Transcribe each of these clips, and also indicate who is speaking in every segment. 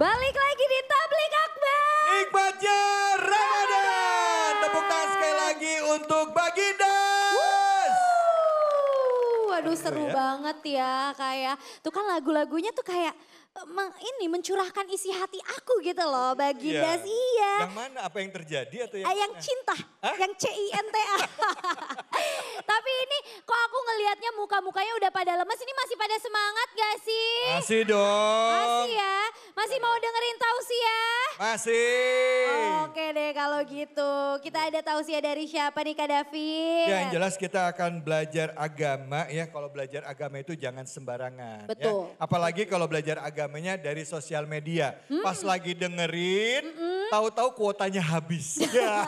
Speaker 1: Balik lagi di Tablik Akbar.
Speaker 2: Nikmatnya Ramadan. Tepuk tangan sekali lagi untuk Bagindas.
Speaker 1: Waduh seru
Speaker 2: ya.
Speaker 1: banget ya, kayak tuh kan lagu-lagunya tuh kayak mencurahkan isi hati aku gitu loh, Bagindas. Iya.
Speaker 2: Yang mana? Apa yang terjadi atau yang
Speaker 1: Yang
Speaker 2: mana?
Speaker 1: cinta, yang CINTA. Tapi ini kok aku ngelihatnya muka-mukanya udah pada lemes, ini masih pada semangat gak sih?
Speaker 2: Masih dong.
Speaker 1: Masih ya? Masih mau dengerin tausiah?
Speaker 2: Masih.
Speaker 1: Oke deh kalau gitu. Kita ada tausiah dari siapa nih Kak David?
Speaker 2: Ya, yang jelas kita akan belajar agama ya. Kalau belajar agama itu jangan sembarangan.
Speaker 1: Betul.
Speaker 2: Ya. Apalagi kalau belajar agamanya dari sosial media. Pas lagi dengerin, tahu-tahu kuotanya habis. Ya.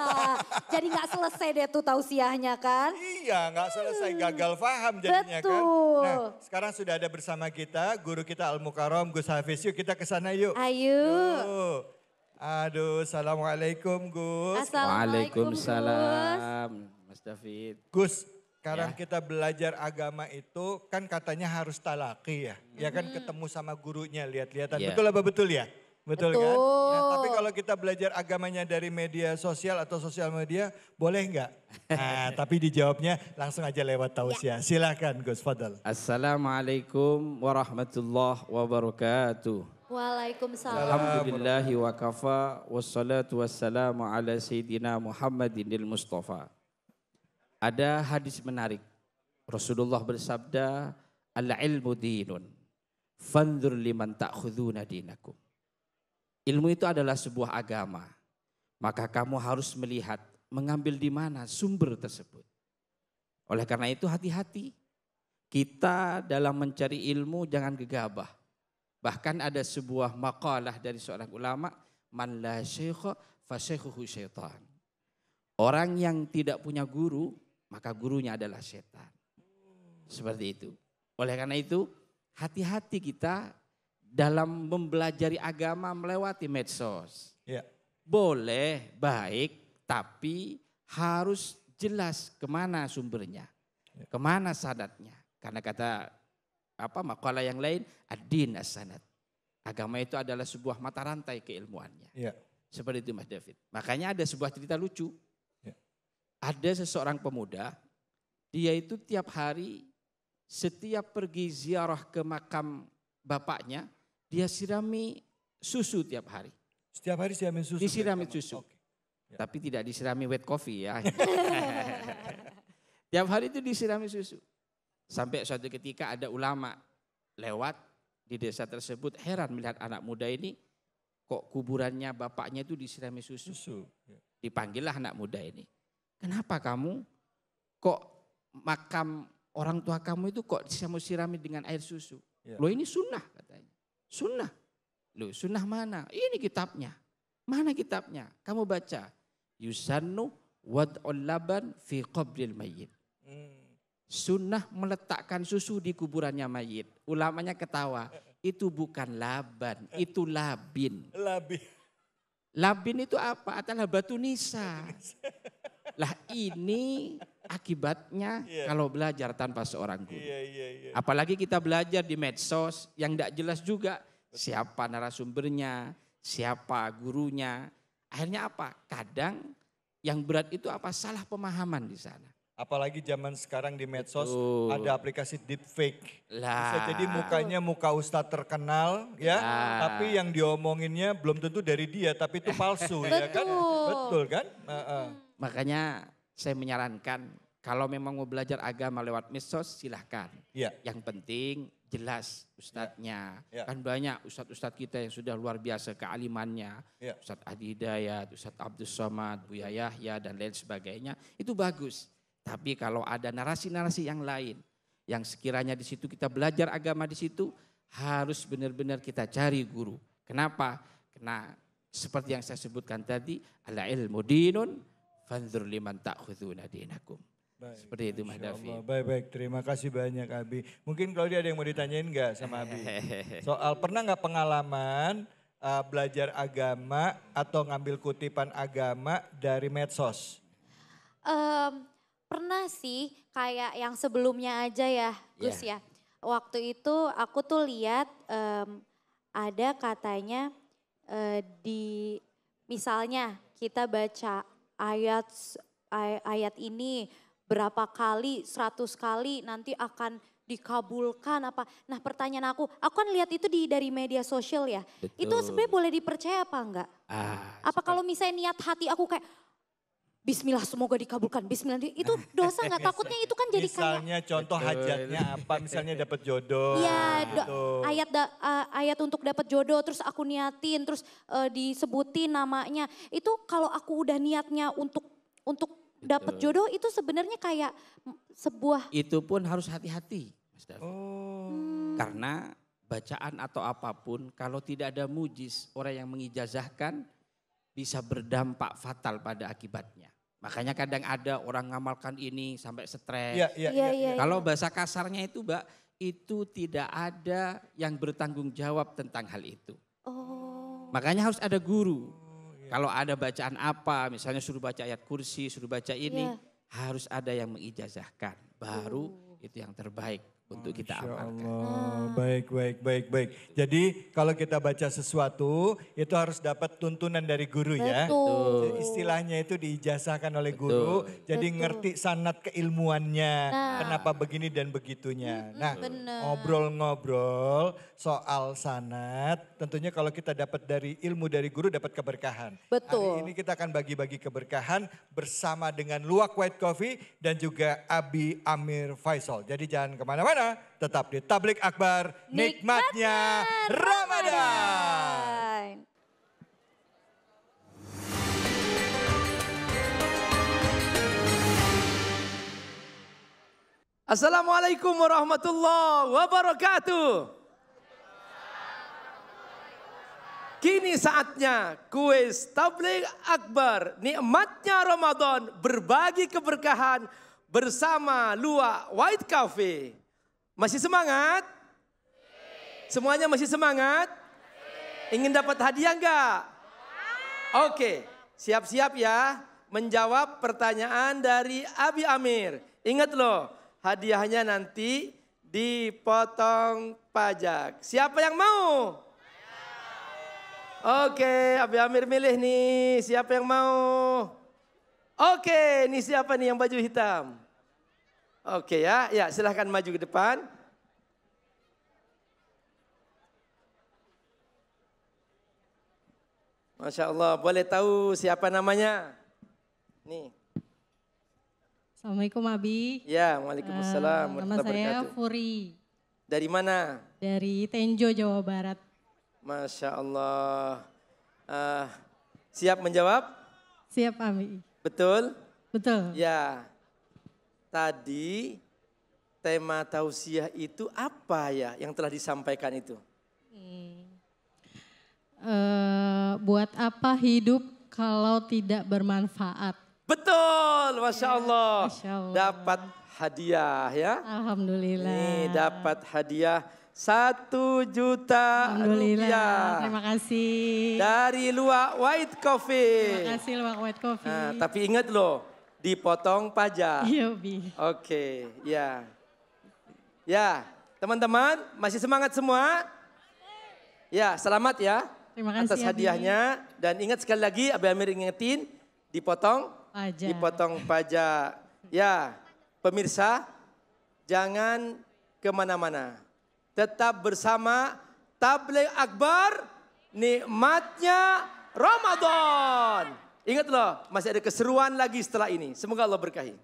Speaker 1: Jadi gak selesai deh tuh tausiahnya kan?
Speaker 2: Iya, nggak selesai gagal paham jadinya kan.
Speaker 1: Betul.
Speaker 2: Nah, sekarang sudah ada bersama kita guru kita Al Mukarram Gus Hafiz. Yuk kita ke sana yuk.
Speaker 1: Ayo.
Speaker 2: Yuk. Aduh, assalamualaikum Gus.
Speaker 1: Assalamualaikum Gus.
Speaker 3: Waalaikumsalam Mas David.
Speaker 2: Gus, sekarang
Speaker 3: Ya.
Speaker 2: kita belajar agama itu kan katanya harus talaki ya. Ya kan ketemu sama gurunya, lihat-lihatan.
Speaker 3: Ya.
Speaker 2: Betul apa betul ya? Betul kan?
Speaker 1: Betul.
Speaker 2: Ya, tapi kalau kita belajar agamanya dari media sosial atau sosial media, boleh nggak? Nah, tapi dijawabnya langsung aja lewat tausiah. Silakan Gus, fadal.
Speaker 3: Assalamualaikum warahmatullahi wabarakatuh.
Speaker 1: Waalaikumsalam.
Speaker 3: Alhamdulillahi wa kafa wassalatu wassalamu ala sayyidina Muhammadinil Mustafa. Ada hadis menarik. Rasulullah bersabda, al-ilmu dinun, fanzur liman ta'khuduna dinakum. Ilmu itu adalah sebuah agama. Maka kamu harus melihat, mengambil di mana sumber tersebut. Oleh karena itu hati-hati. Kita dalam mencari ilmu jangan gegabah. Bahkan ada sebuah maqalah dari seorang ulama, man la syaikha fa syaikhuhu syaitan. Orang yang tidak punya guru, maka gurunya adalah setan. Seperti itu. Oleh karena itu, hati-hati kita dalam mempelajari agama melewati medsos.
Speaker 2: Ya.
Speaker 3: Boleh, baik, tapi harus jelas kemana sumbernya, kemana sanadnya. Karena kata makalah yang lain, ad-din as-sanad. Agama itu adalah sebuah mata rantai keilmuannya.
Speaker 2: Ya.
Speaker 3: Seperti itu Mas David. Makanya ada sebuah cerita lucu.
Speaker 2: Ya.
Speaker 3: Ada seseorang pemuda, dia itu tiap hari setiap pergi ziarah ke makam bapaknya, dia sirami susu tiap hari.
Speaker 2: Setiap hari siramin susu.
Speaker 3: Disirami susu.
Speaker 2: Oke. Ya.
Speaker 3: Tapi tidak disirami wet coffee ya. Tiap hari itu disirami susu. Sampai suatu ketika ada ulama lewat di desa tersebut, heran melihat anak muda ini kok kuburannya bapaknya itu disirami susu.
Speaker 2: Ya.
Speaker 3: Dipanggillah anak muda ini. Kenapa kamu kok makam orang tua kamu itu kok disirami dengan air susu?
Speaker 2: Ya.
Speaker 3: Loh ini sunnah katanya. Sunnah. Loh sunnah mana? Ini kitabnya. Mana kitabnya? Kamu baca. Yusannu wad'ul laban fi qabril mayyit. Sunnah meletakkan susu di kuburannya mayit. Ulamanya ketawa. Itu bukan laban, itu labin. Labin itu apa? Adalah batu nisa. Lah ini akibatnya kalau belajar tanpa seorang guru. Apalagi kita belajar di medsos yang tidak jelas juga. Siapa narasumbernya, siapa gurunya. Akhirnya apa? Kadang yang berat itu apa? Salah pemahaman di sana.
Speaker 2: Apalagi zaman sekarang di medsos
Speaker 3: Betul.
Speaker 2: ada aplikasi deepfake.
Speaker 3: Lah.
Speaker 2: Bisa jadi mukanya muka ustadz terkenal ya, tapi yang diomonginnya belum tentu dari dia, tapi itu palsu ya kan? Betul kan?
Speaker 3: Makanya saya menyarankan kalau memang mau belajar agama lewat medsos silahkan.
Speaker 2: Iya.
Speaker 3: Yang penting jelas ustadznya.
Speaker 2: Ya.
Speaker 3: Kan banyak ustadz-ustadz kita yang sudah luar biasa kealimannya.
Speaker 2: Ya.
Speaker 3: Ustadz Adi Hidayat, Ustadz Abdus Somad, Buya Yahya dan lain sebagainya. Itu bagus. Tapi kalau ada narasi-narasi yang lain. Yang sekiranya di situ kita belajar agama di situ. Harus benar-benar kita cari guru. Kenapa? Karena seperti yang saya sebutkan tadi. Ala ilmu dinun fanzur liman ta'khuduna dinakum.
Speaker 2: Baik,
Speaker 3: seperti itu Mas David.
Speaker 2: Baik, terima kasih banyak Abi. Mungkin kalau dia ada yang mau ditanyain enggak sama Abi? Soal pernah nggak pengalaman belajar agama atau ngambil kutipan agama dari medsos?
Speaker 1: Pernah sih kayak yang sebelumnya aja ya Gus ya. Waktu itu aku tuh lihat ada katanya di misalnya kita baca ayat ini berapa kali, 100 kali nanti akan dikabulkan apa. Nah pertanyaan aku kan lihat itu dari media sosial ya.
Speaker 3: Betul.
Speaker 1: Itu sebenarnya boleh dipercaya apa enggak? Apa kalau misalnya niat hati aku kayak Bismillah semoga dikabulkan, Bismillah itu dosa nggak? Takutnya itu kan jadi
Speaker 2: Misalnya contoh hajatnya apa, misalnya dapat jodoh.
Speaker 1: Iya,
Speaker 2: gitu.
Speaker 1: ayat untuk dapat jodoh, terus aku niatin, terus disebutin namanya. Itu kalau aku udah niatnya untuk dapat jodoh, itu sebenarnya kayak sebuah.
Speaker 3: Itu pun harus hati-hati, Mas Davi.
Speaker 2: Oh.
Speaker 3: Karena bacaan atau apapun, kalau tidak ada mujiz, orang yang mengijazahkan bisa berdampak fatal pada akibatnya. Makanya kadang ada orang ngamalkan ini sampai stres.
Speaker 1: Iya.
Speaker 3: Kalau bahasa kasarnya itu Mbak, itu tidak ada yang bertanggung jawab tentang hal itu.
Speaker 1: Oh.
Speaker 3: Makanya harus ada guru. Kalau ada bacaan apa, misalnya suruh baca ayat kursi, suruh baca ini, harus ada yang mengijazahkan. Baru itu yang terbaik untuk kita amalkan.
Speaker 2: Baik. Jadi kalau kita baca sesuatu itu harus dapat tuntunan dari guru ya.
Speaker 1: Betul.
Speaker 2: Istilahnya itu diijazahkan oleh guru. Jadi ngerti sanad keilmuannya. Kenapa begini dan begitunya. Nah ngobrol-ngobrol soal sanad. Tentunya kalau kita dapat dari ilmu dari guru dapat keberkahan.
Speaker 1: Betul.
Speaker 2: Hari ini kita akan bagi-bagi keberkahan bersama dengan Luwak White Coffee dan juga Abi Amir Faisal. Jadi jangan kemana-mana. Tetap di Tablik Akbar, nikmatnya Ramadan.
Speaker 4: Assalamualaikum warahmatullahi wabarakatuh. Kini saatnya kuis Tablik Akbar, nikmatnya Ramadan, berbagi keberkahan bersama Luwak White Coffee. Masih semangat? Semuanya masih semangat? Ingin dapat hadiah enggak? Oke, siap-siap ya menjawab pertanyaan dari Abi Amir. Ingat loh, hadiahnya nanti dipotong pajak. Siapa yang mau? Oke, Abi Amir milih nih, siapa yang mau? Oke, ini siapa nih yang baju hitam? Oke ya silahkan maju ke depan. Masya Allah, boleh tahu siapa namanya? Nih.
Speaker 5: Assalamualaikum Abi.
Speaker 4: Ya, waalaikumsalam.
Speaker 5: Nama saya Furi.
Speaker 4: Dari mana?
Speaker 5: Dari Tenjo, Jawa Barat.
Speaker 4: Masya Allah. Siap menjawab?
Speaker 5: Siap Abi.
Speaker 4: Betul?
Speaker 5: Betul.
Speaker 4: Ya. Tadi tema tausiah itu apa ya yang telah disampaikan itu?
Speaker 5: Buat apa hidup kalau tidak bermanfaat?
Speaker 4: Betul, Masya Allah.
Speaker 5: Masya Allah.
Speaker 4: Dapat hadiah ya.
Speaker 5: Alhamdulillah.
Speaker 4: Ini dapat hadiah 1 juta
Speaker 5: Alhamdulillah.
Speaker 4: rupiah.
Speaker 5: Terima kasih.
Speaker 4: Dari Luwak White Coffee.
Speaker 5: Terima kasih Luwak White Coffee.
Speaker 4: Nah, tapi ingat loh, dipotong pajak.
Speaker 5: Iya Bi.
Speaker 4: Oke, ya. Ya, teman-teman masih semangat semua? Ya, selamat ya.
Speaker 5: Terima kasih
Speaker 4: atas hadiahnya. Dan ingat sekali lagi, Abi Amir ingetin, dipotong
Speaker 5: pajak.
Speaker 4: Dipotong pajak. Ya, pemirsa, jangan kemana-mana. Tetap bersama Tablik Akbar, nikmatnya Ramadan. Ingat loh, masih ada keseruan lagi setelah ini. Semoga Allah berkahi.